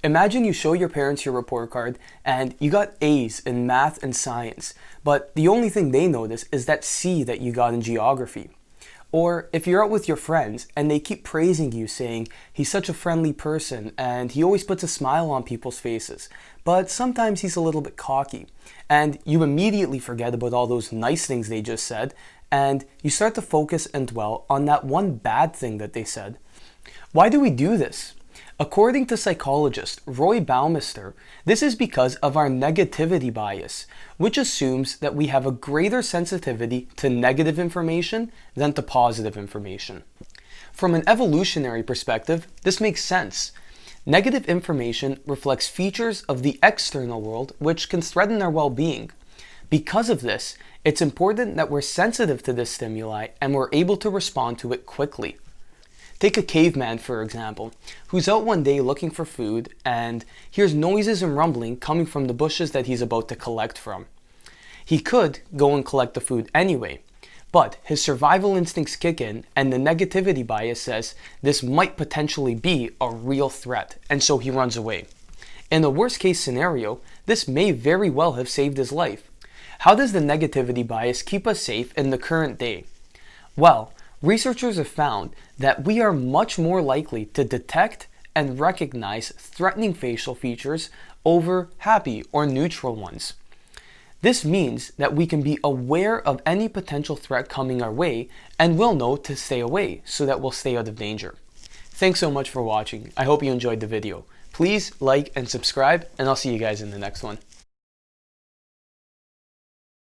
Imagine you show your parents your report card and you got A's in math and science, but the only thing they notice is that C that you got in geography. Or if you're out with your friends and they keep praising you, saying he's such a friendly person and he always puts a smile on people's faces, but sometimes he's a little bit cocky, and you immediately forget about all those nice things they just said and you start to focus and dwell on that one bad thing that they said. Why do we do this? According to psychologist Roy Baumeister, this is because of our negativity bias, which assumes that we have a greater sensitivity to negative information than to positive information. From an evolutionary perspective, this makes sense. Negative information reflects features of the external world which can threaten our well-being. Because of this, it's important that we're sensitive to this stimuli and we're able to respond to it quickly. Take a caveman, for example, who's out one day looking for food and hears noises and rumbling coming from the bushes that he's about to collect from. He could go and collect the food anyway, but his survival instincts kick in and the negativity bias says this might potentially be a real threat, and so he runs away. In a worst case scenario, this may very well have saved his life. How does the negativity bias keep us safe in the current day? Well, researchers have found that we are much more likely to detect and recognize threatening facial features over happy or neutral ones. This means that we can be aware of any potential threat coming our way and we'll know to stay away so that we'll stay out of danger. Thanks so much for watching. I hope you enjoyed the video. Please like and subscribe, and I'll see you guys in the next one.